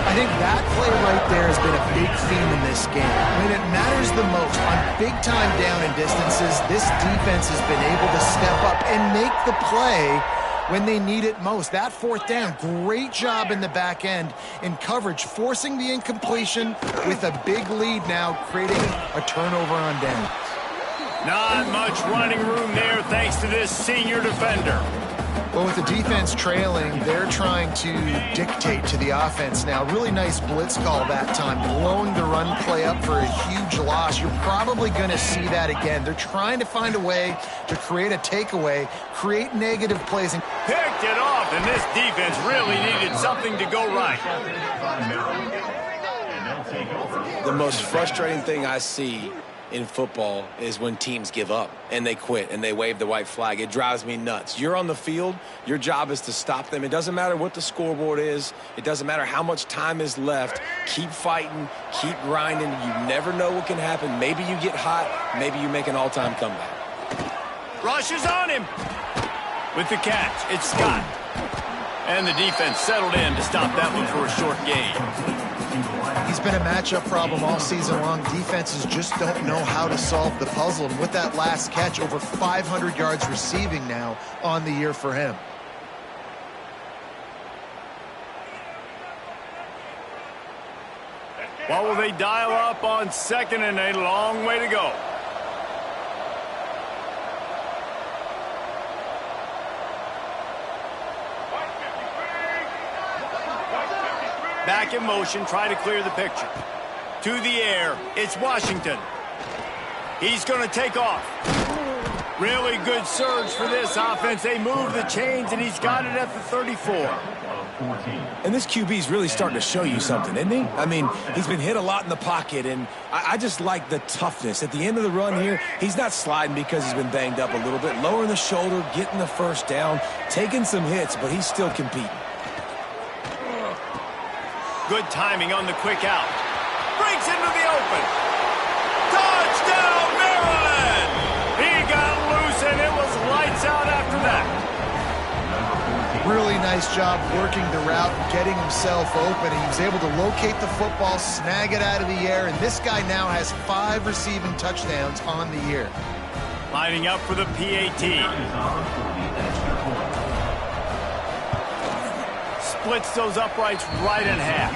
I think that play right there has been a big theme in this game. When it matters the most, on big-time down and distances, this defense has been able to step up and make the play when they need it most. That fourth down, great job in the back end in coverage, forcing the incompletion with a big lead now, creating a turnover on downs. Not much running room there thanks to this senior defender. Well, with the defense trailing, they're trying to dictate to the offense now. Really nice blitz call that time, blowing the run play up for a huge loss. You're probably going to see that again. They're trying to find a way to create a takeaway, create negative plays. And picked it off, and this defense really needed something to go right. The most frustrating thing I see in football is when teams give up and they quit and they wave the white flag. It drives me nuts. You're on the field. Your job is to stop them. It doesn't matter what the scoreboard is. It doesn't matter how much time is left. Keep fighting. Keep grinding. You never know what can happen. Maybe you get hot. Maybe you make an all-time comeback. Rush is on him. With the catch, it's Scott. And the defense settled in to stop that one for a short gain. He's been a matchup problem all season long. Defenses just don't know how to solve the puzzle. And with that last catch, over 500 yards receiving now on the year for him. What will they dial up on second and a long way to go? Back in motion, try to clear the picture. To the air, it's Washington. He's going to take off. Really good surge for this offense. They move the chains, and he's got it at the 34. And this QB's really starting to show you something, isn't he? I mean, he's been hit a lot in the pocket, and I just like the toughness. At the end of the run here, he's not sliding because he's been banged up a little bit. Lowering the shoulder, getting the first down, taking some hits, but he's still competing. Good timing on the quick out. Breaks into the open. Touchdown, Maryland! He got loose, and it was lights out after that. Really nice job working the route and getting himself open. He was able to locate the football, snag it out of the air, and this guy now has 5 receiving touchdowns on the year. Lining up for the PAT. Splits those uprights right in half.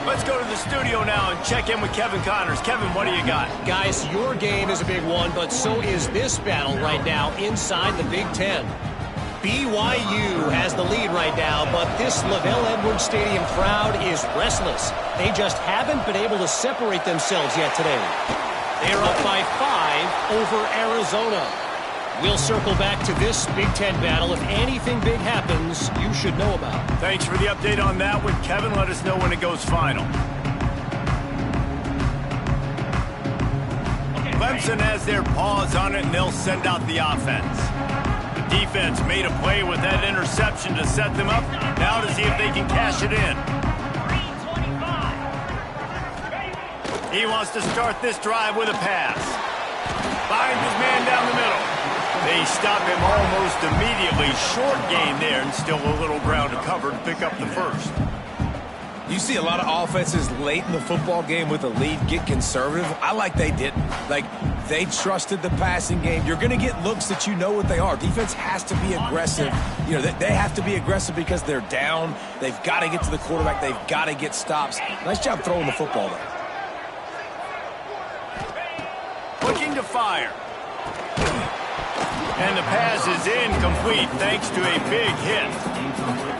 Let's go to the studio now and check in with Kevin Connors. Kevin, what do you got? Guys, your game is a big one, but so is this battle right now inside the Big Ten. BYU has the lead right now, but this LaVell Edwards Stadium crowd is restless. They just haven't been able to separate themselves yet today. They're up by 5 over Arizona. We'll circle back to this Big Ten battle. If anything big happens, you should know about. Thanks for the update on that one, Kevin. Let us know when it goes final. Clemson has their paws on it, and they'll send out the offense. The defense made a play with that interception to set them up. Now to see if they can cash it in. He wants to start this drive with a pass. Finds his man down the middle. They stop him almost immediately. Short gain there, and still a little ground to cover to pick up the first. You see a lot of offenses late in the football game with a lead get conservative. I like they didn't. Like, they trusted the passing game. You're going to get looks that you know what they are. Defense has to be aggressive. You know, they have to be aggressive because they're down. They've got to get to the quarterback. They've got to get stops. Nice job throwing the football there. Looking to fire. And the pass is incomplete thanks to a big hit.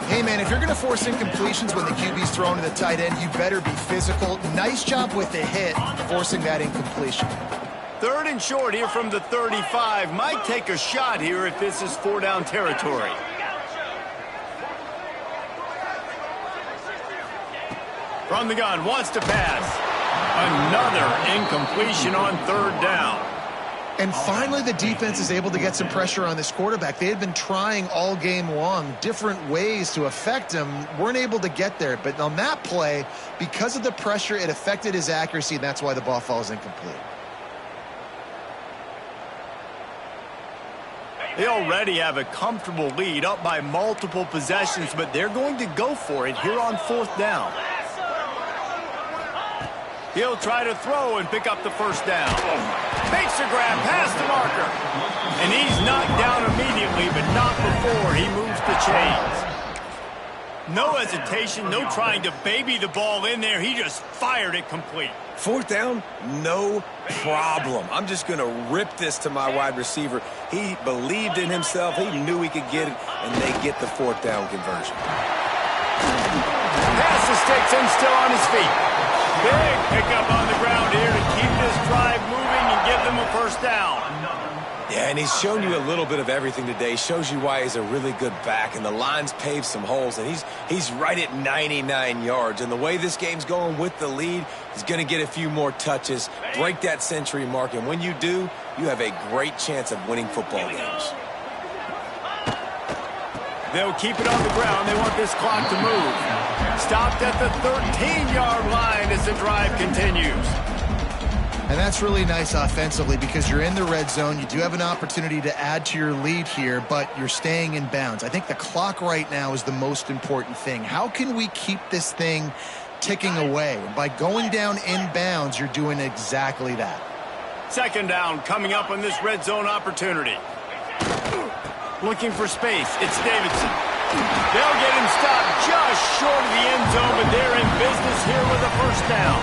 Hey, man, if you're going to force incompletions when the QB's thrown to the tight end, you better be physical. Nice job with the hit, forcing that incompletion. 3rd and short here from the 35. Might take a shot here if this is 4-down territory. From the gun, wants to pass. Another incompletion on 3rd down. And finally, the defense is able to get some pressure on this quarterback. They had been trying all game long different ways to affect him, weren't able to get there. But on that play, because of the pressure, it affected his accuracy, and that's why the ball falls incomplete. They already have a comfortable lead, up by multiple possessions, but they're going to go for it here on 4th down. He'll try to throw and pick up the first down. Makes a grab past the marker. And he's knocked down immediately, but not before he moves the chains. No hesitation, no trying to baby the ball in there. He just fired it complete. 4th down, no problem. I'm just going to rip this to my wide receiver. He believed in himself. He knew he could get it, and they get the 4th down conversion. Pass the sticks and still on his feet. Big pickup on the ground here to keep this drive moving and give them a first down. Yeah, and he's shown you a little bit of everything today. Shows you why he's a really good back, and the line's paved some holes, and he's right at 99 yards. And the way this game's going with the lead, he's going to get a few more touches, break that century mark, and when you do, you have a great chance of winning football games. They'll keep it on the ground. They want this clock to move. Stopped at the 13-yard line as the drive continues. And that's really nice offensively because you're in the red zone. You do have an opportunity to add to your lead here, but you're staying in bounds. I think the clock right now is the most important thing. How can we keep this thing ticking away? And by going down in bounds, you're doing exactly that. 2nd down coming up on this red zone opportunity. Looking for space. It's Davidson. They'll get him stopped just short of the end zone, but they're in business here with a first down.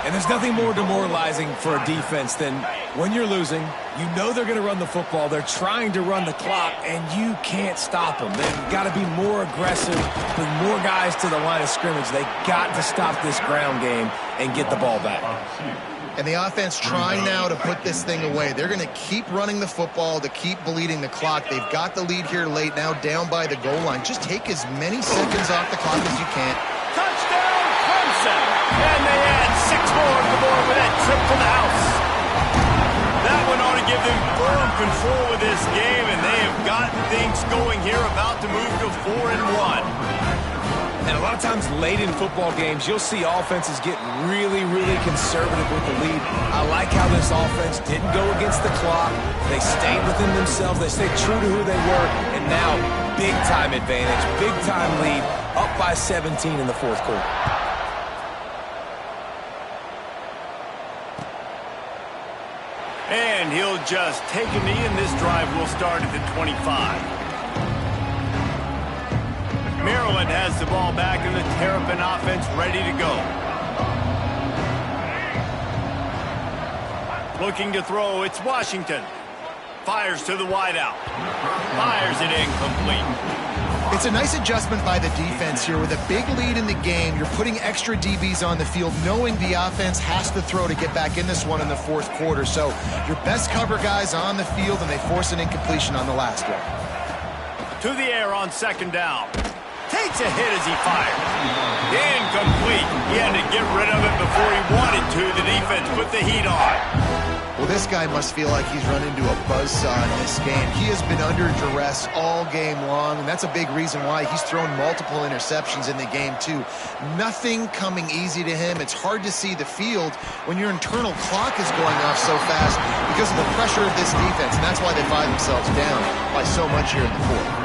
And there's nothing more demoralizing for a defense than when you're losing, you know they're going to run the football, they're trying to run the clock, and you can't stop them. They've got to be more aggressive, bring more guys to the line of scrimmage. They got to stop this ground game and get the ball back. And the offense trying now to put this thing away. They're going to keep running the football to keep bleeding the clock. They've got the lead here late, now down by the goal line. Just take as many seconds off the clock as you can. Touchdown, Clemson! And they add 6 more on the board with that trip to the house. That one ought to give them firm control of this game, and they have got things going here, about to move to 4-1. And a lot of times late in football games, you'll see offenses get really, really conservative with the lead. I like how this offense didn't go against the clock. They stayed within themselves. They stayed true to who they were. And now, big-time advantage, big-time lead, up by 17 in the 4th quarter. And he'll just take a knee, and this drive will start at the 25. Maryland has the ball back, and the Terrapin offense ready to go. Looking to throw, it's Washington. Fires to the wideout. Fires it incomplete. It's a nice adjustment by the defense here. With a big lead in the game, you're putting extra DBs on the field, knowing the offense has to throw to get back in this one in the 4th quarter. So your best cover guys on the field, and they force an incompletion on the last one. To the air on 2nd down. Takes a hit as he fires. Incomplete. He had to get rid of it before he wanted to. The defense put the heat on. Well, this guy must feel like he's run into a buzzsaw in this game. He has been under duress all game long, and that's a big reason why he's thrown multiple interceptions in the game, too. Nothing coming easy to him. It's hard to see the field when your internal clock is going off so fast because of the pressure of this defense, and that's why they find themselves down by so much here in the 4th.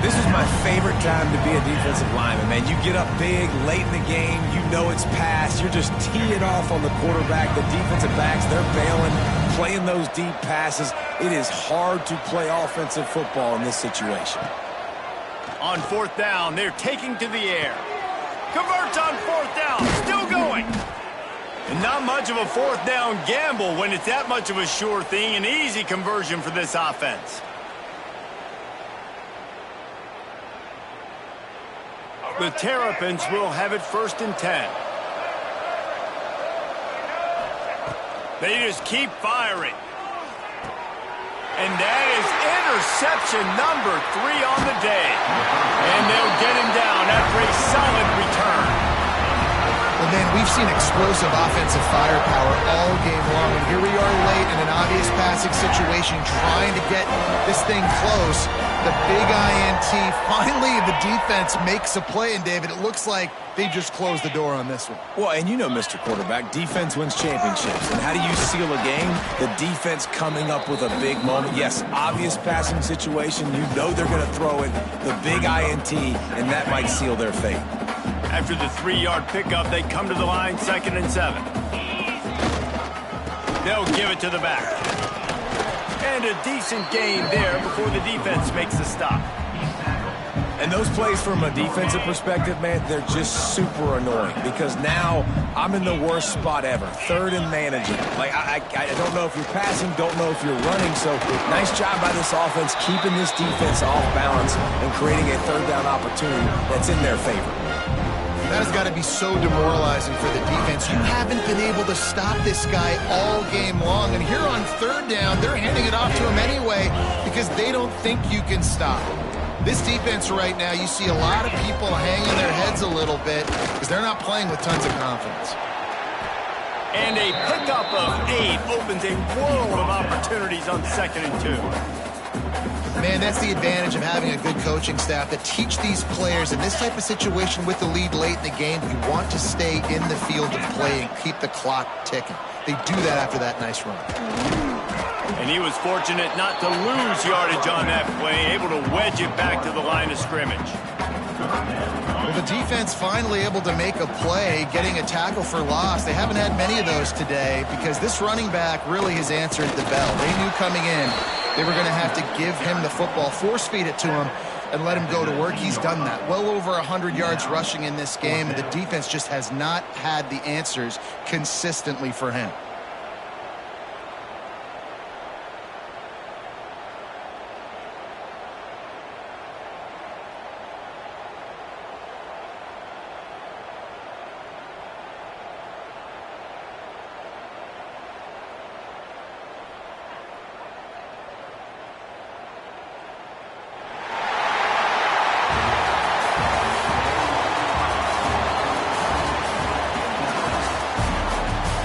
This is my favorite time to be a defensive lineman, man. You get up big, late in the game, you know it's past. You're just teeing off on the quarterback. The defensive backs, they're bailing, playing those deep passes. It is hard to play offensive football in this situation. On 4th down, they're taking to the air. Converts on 4th down, still going. And not much of a 4th down gamble when it's that much of a sure thing. An easy conversion for this offense. The Terrapins will have it 1st and 10. They just keep firing. And that is interception number 3 on the day. And they'll get him down after a solid return. Well, Man, we've seen explosive offensive firepower all game long, and here we are late in an obvious passing situation trying to get this thing close. The big INT, finally the defense makes a play, and David, it looks like they just closed the door on this one. Well, and you know, Mr. Quarterback, defense wins championships. And how do you seal a game? The defense coming up with a big moment. Yes, obvious passing situation. You know they're going to throw it. The big INT, and that might seal their fate. After the 3-yard pickup, they come to the line, 2nd and 7. They'll give it to the back. And a decent gain there before the defense makes a stop. And those plays from a defensive perspective, man, they're just super annoying because now I'm in the worst spot ever. 3rd and managing. Like, I don't know if you're passing, don't know if you're running. So nice job by this offense keeping this defense off balance and creating a 3rd down opportunity that's in their favor. That has got to be so demoralizing for the defense. You haven't been able to stop this guy all game long. And here on 3rd down, they're handing it off to him anyway because they don't think you can stop him. This defense right now, you see a lot of people hanging their heads a little bit because they're not playing with tons of confidence. And a pickup of 8 opens a world of opportunities on 2nd and 2. Man, that's the advantage of having a good coaching staff that teach these players in this type of situation with the lead late in the game. You want to stay in the field and play and keep the clock ticking. They do that after that nice run. And he was fortunate not to lose yardage on that play, able to wedge it back to the line of scrimmage. Well, the defense finally able to make a play, getting a tackle for loss. They haven't had many of those today because this running back really has answered the bell. They knew coming in they were going to have to give him the football, force feed it to him, and let him go to work. He's done that. Well over 100 yards rushing in this game, and the defense just has not had the answers consistently for him.